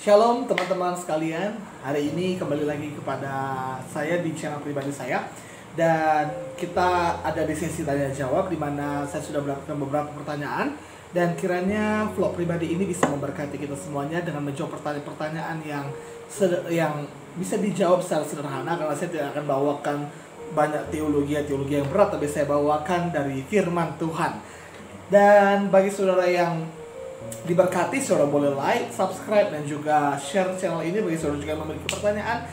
Shalom teman-teman sekalian. Hari ini kembali lagi kepada saya di channel pribadi saya. Dan kita ada di sesi tanya jawab, di mana saya sudah melakukan beberapa pertanyaan. Dan kiranya vlog pribadi ini bisa memberkati kita semuanya dengan menjawab pertanyaan-pertanyaan yang bisa dijawab secara sederhana. Karena saya tidak akan bawakan banyak teologi yang berat, tapi saya bawakan dari firman Tuhan. Dan bagi saudara yang diberkati, saudara boleh like, subscribe, dan juga share channel ini. Bagi saudara juga yang memiliki pertanyaan,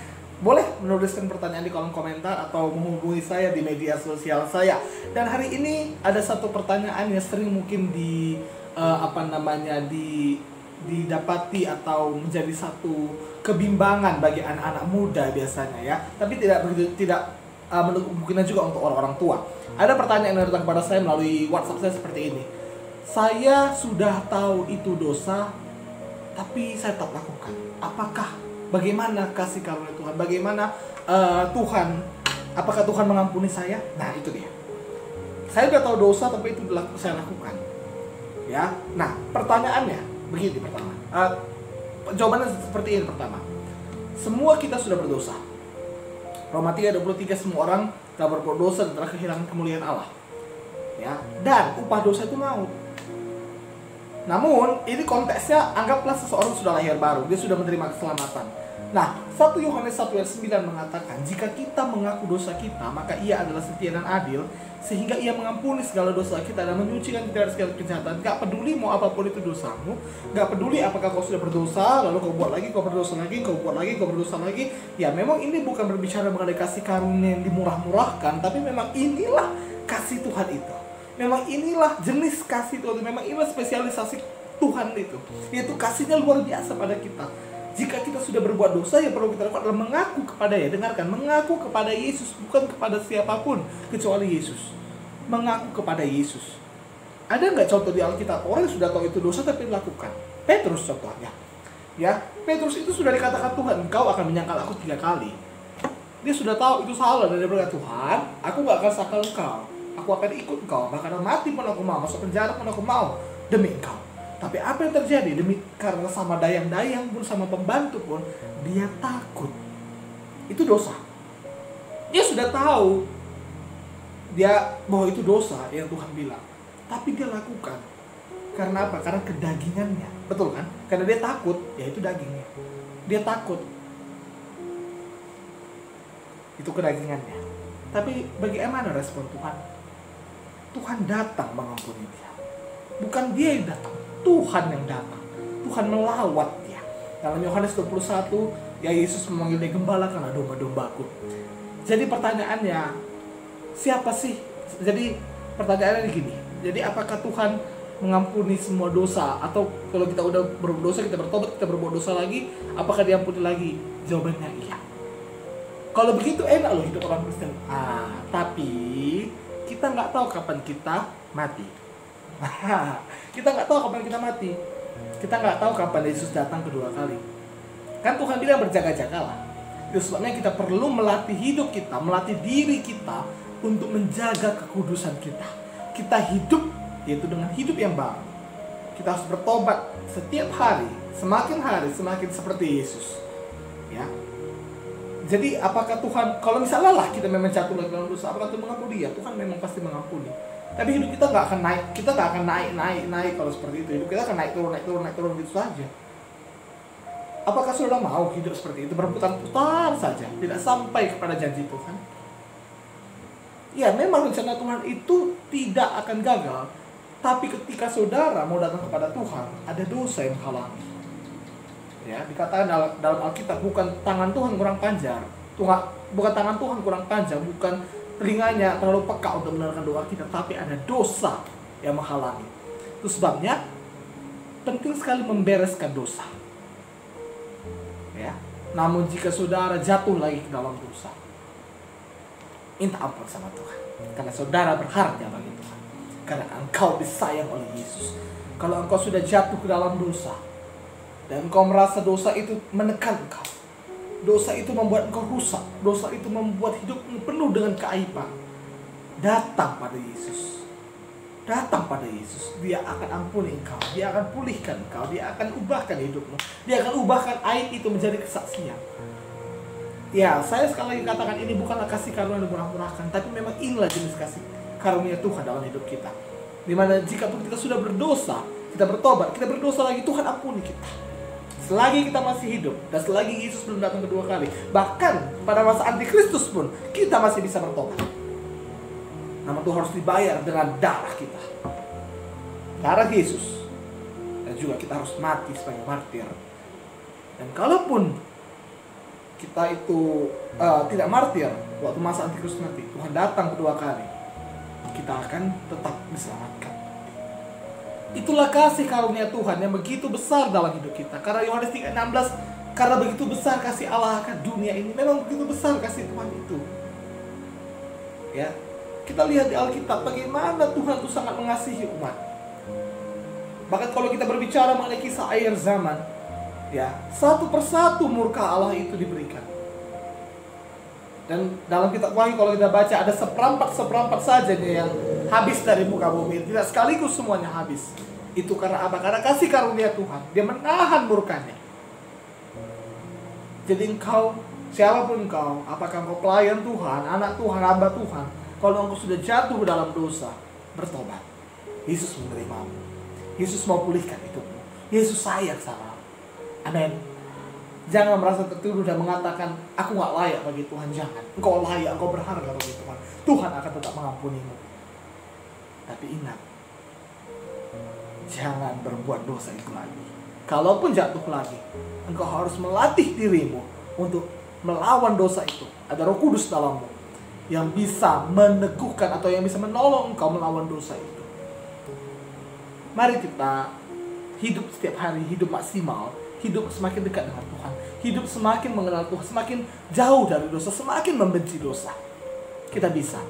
boleh menuliskan pertanyaan di kolom komentar atau menghubungi saya di media sosial saya. Dan hari ini ada satu pertanyaan yang sering mungkin didapati atau menjadi satu kebimbangan bagi anak-anak muda biasanya ya. Tapi tidak mungkin juga untuk orang-orang tua. Ada pertanyaan yang datang kepada saya melalui WhatsApp saya seperti ini. Saya sudah tahu itu dosa, tapi saya tak lakukan. Bagaimana kasih karunia Tuhan? Bagaimana apakah Tuhan mengampuni saya? Nah, itu dia. Saya sudah tahu dosa, tapi itu saya lakukan. Ya. Nah, pertanyaannya begini pertama. Jawabannya seperti ini pertama. Semua kita sudah berdosa. Roma 3:23, semua orang telah berbuat dosa dan telah kehilangan kemuliaan Allah. Ya. Dan upah dosa itu maut. Namun, ini konteksnya anggaplah seseorang sudah lahir baru, dia sudah menerima keselamatan. Nah, 1 Yohanes 1:9 mengatakan, jika kita mengaku dosa kita, maka ia adalah setia dan adil, sehingga ia mengampuni segala dosa kita dan menyucikan kita dari segala kejahatan. Gak peduli mau apapun itu dosamu, gak peduli apakah kau sudah berdosa, lalu kau buat lagi, kau berdosa lagi, kau buat lagi, kau berdosa lagi. Ya, memang ini bukan berbicara mengenai kasih karunia yang dimurah-murahkan, tapi memang inilah kasih Tuhan itu. Memang inilah jenis kasih Tuhan, memang inilah spesialisasi Tuhan itu, yaitu kasihnya luar biasa pada kita. Jika kita sudah berbuat dosa, yang perlu kita lakukan adalah mengaku kepada dengarkan, mengaku kepada Yesus, bukan kepada siapapun kecuali Yesus. Mengaku kepada Yesus. Ada nggak contoh di Alkitab orang yang sudah tahu itu dosa tapi lakukan? Petrus contohnya. Ya, Petrus itu sudah dikatakan Tuhan, engkau akan menyangkal aku 3 kali. Dia sudah tahu itu salah dan dia berkata, Tuhan, aku nggak akan sangkal engkau. Aku akan ikut engkau, bahkan mati pun aku mau, masuk penjara pun aku mau demi engkau. Tapi apa yang terjadi? Karena sama dayang-dayang pun, sama pembantu pun, dia takut. Itu dosa. Dia sudah tahu bahwa itu dosa yang Tuhan bilang, tapi dia lakukan. Karena apa? Karena kedagingannya. Betul kan? Karena dia takut, ya itu dagingnya. Dia takut. Itu kedagingannya. Tapi bagaimana respon Tuhan? Tuhan datang mengampuni dia. Bukan dia yang datang, Tuhan yang datang. Tuhan melawat dia. Dalam Yohanes 21, ya Yesus memanggil dia, gembalakanlah domba-dombaku. Jadi pertanyaannya, siapa sih? Jadi pertanyaannya gini. Jadi apakah Tuhan mengampuni semua dosa? Atau kalau kita udah berdosa, kita bertobat, kita berbuat dosa lagi, apakah diampuni lagi? Jawabannya iya. Kalau begitu enak loh hidup orang Kristen. Tapi kita nggak tahu kapan kita mati. Kita nggak tahu kapan kita mati. Kita nggak tahu kapan Yesus datang kedua kali. Kan Tuhan bilang berjaga-jagalah. Itu sebabnya kita perlu melatih hidup kita, melatih diri kita untuk menjaga kekudusan kita. Kita hidup, yaitu dengan hidup yang baru. Kita harus bertobat setiap hari, semakin seperti Yesus. Ya. Jadi apakah Tuhan, kalau misalnya kita memang jatuh lagi dalam dosa, apakah Tuhan mengampuni? Ya, Tuhan memang pasti mengampuni. Tapi hidup kita nggak akan naik, naik kalau seperti itu. Hidup kita akan naik turun gitu saja. Apakah saudara mau hidup seperti itu, berputar-putar saja, tidak sampai kepada janji Tuhan? Ya, memang rencana Tuhan itu tidak akan gagal. Tapi ketika saudara mau datang kepada Tuhan, ada dosa yang menghalangi. Ya, dikatakan dalam Alkitab, bukan tangan Tuhan kurang panjang, bukan tangan Tuhan kurang panjang, bukan telinganya terlalu peka untuk mendengarkan doa kita, tapi ada dosa yang menghalangi. Itu sebabnya penting sekali membereskan dosa. Ya, namun jika saudara jatuh lagi ke dalam dosa, minta ampun sama Tuhan, karena saudara berharga bagi Tuhan, karena engkau disayang oleh Yesus. Kalau engkau sudah jatuh ke dalam dosa dan engkau merasa dosa itu menekan engkau, dosa itu membuat engkau rusak, dosa itu membuat hidupmu penuh dengan keaiban, datang pada Yesus. datang pada Yesus, Dia akan ampuni engkau, Dia akan pulihkan engkau, Dia akan ubahkan hidupmu, Dia akan ubahkan aib itu menjadi kesaksian. Ya, saya sekali lagi katakan ini bukanlah kasih karunia yang dimurah-murahkan, tapi memang inilah jenis kasih karunia Tuhan dalam hidup kita. Dimana jika pun kita sudah berdosa, kita bertobat, kita berdosa lagi, Tuhan ampuni kita. Selagi kita masih hidup, dan selagi Yesus belum datang kedua kali, bahkan pada masa antikristus pun, kita masih bisa bertobat. Namun itu harus dibayar dengan darah kita, darah Yesus. Dan juga kita harus mati sebagai martir. Dan kalaupun kita itu tidak martir waktu masa antikristus nanti, Tuhan datang kedua kali, kita akan tetap diselamatkan. Itulah kasih karunia Tuhan yang begitu besar dalam hidup kita. Karena Yohanes 3:16, karena begitu besar kasih Allah akan dunia ini. Memang begitu besar kasih Tuhan itu. Ya, kita lihat di Alkitab bagaimana Tuhan itu sangat mengasihi umat. Bahkan kalau kita berbicara mengenai kisah akhir zaman, ya, satu persatu murka Allah itu diberikan. Dan dalam kitab Wahyu kalau kita baca ada seperempat saja yang habis dari muka bumi. Tidak sekaligus semuanya habis. Itu karena apa? Karena kasih karunia Tuhan. Dia menahan murkanya. Jadi engkau, siapapun engkau, apakah engkau pelayan Tuhan, anak Tuhan, hamba Tuhan, kalau engkau sudah jatuh dalam dosa, bertobat. Yesus menerimamu. Yesus mau pulihkan hidupmu. Yesus sayang sama. Amin. Jangan merasa tertuduh dan mengatakan, aku gak layak bagi Tuhan. Jangan. Engkau layak, engkau berharga bagi Tuhan. Tuhan akan tetap mengampunimu. Tapi ingat, jangan berbuat dosa itu lagi. Kalaupun jatuh lagi, engkau harus melatih dirimu untuk melawan dosa itu. Ada Roh Kudus dalammu yang bisa meneguhkan atau yang bisa menolong engkau melawan dosa itu. Mari kita hidup setiap hari, hidup maksimal, hidup semakin dekat dengan Tuhan, hidup semakin mengenal Tuhan, semakin jauh dari dosa, semakin membenci dosa. Kita bisa.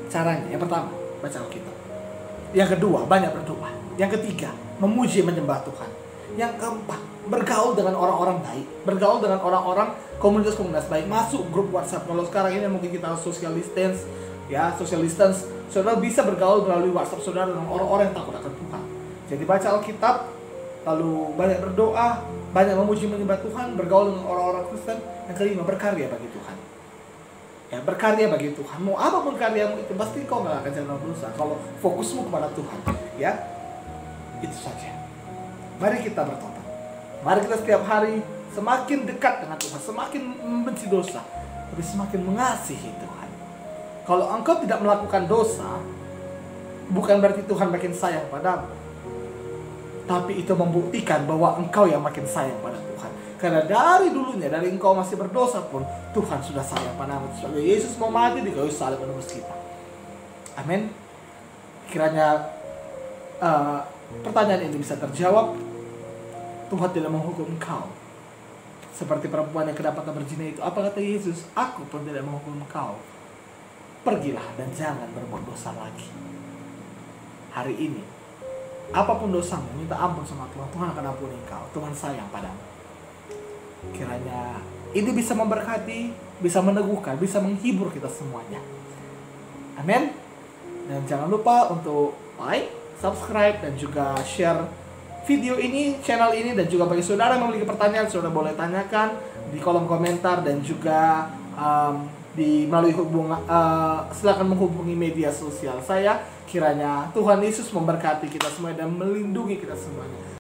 Caranya, yang pertama, baca Alkitab. Yang kedua, banyak berdoa. Yang ketiga, memuji menyembah Tuhan. Yang keempat, bergaul dengan orang-orang baik, bergaul dengan orang-orang komunitas-komunitas baik, masuk grup WhatsApp. Kalau sekarang ini mungkin kita harus social distance, ya, social distance. Saudara bisa bergaul melalui WhatsApp saudara dengan orang-orang yang takut akan Tuhan. Jadi baca Alkitab, lalu banyak berdoa, banyak memuji menyembah Tuhan, bergaul dengan orang-orang Kristen. Yang kelima, berkarya bagi Tuhan. Ya, berkarya bagi Tuhan. Mau apapun karyamu itu, pasti kau gak akan jalan dosa kalau fokusmu kepada Tuhan. Ya, itu saja. Mari kita bertobat. Mari kita setiap hari semakin dekat dengan Tuhan, semakin membenci dosa, tapi semakin mengasihi Tuhan. Kalau engkau tidak melakukan dosa, bukan berarti Tuhan makin sayang padamu, tapi itu membuktikan bahwa engkau yang makin sayang pada Tuhan. Karena dari dulunya, dari engkau masih berdosa pun, Tuhan sudah sayang padamu. Sebab Yesus mau mati di kayu salib menebus kita. Amin. Kiranya pertanyaan ini bisa terjawab. Tuhan tidak menghukum engkau seperti perempuan yang kedapatan berzina itu. Apa kata Yesus? Aku pun tidak menghukum engkau. Pergilah dan jangan berbuat dosa lagi. Hari ini, apapun dosamu, minta ampun sama Tuhan. Tuhan akan ampuni engkau. Tuhan sayang padamu. Kiranya ini bisa memberkati, bisa meneguhkan, bisa menghibur kita semuanya. Amin. Dan jangan lupa untuk like, subscribe, dan juga share video ini, channel ini. Dan juga bagi saudara yang memiliki pertanyaan, saudara boleh tanyakan di kolom komentar. Dan juga melalui silakan menghubungi media sosial saya. Kiranya Tuhan Yesus memberkati kita semua dan melindungi kita semuanya.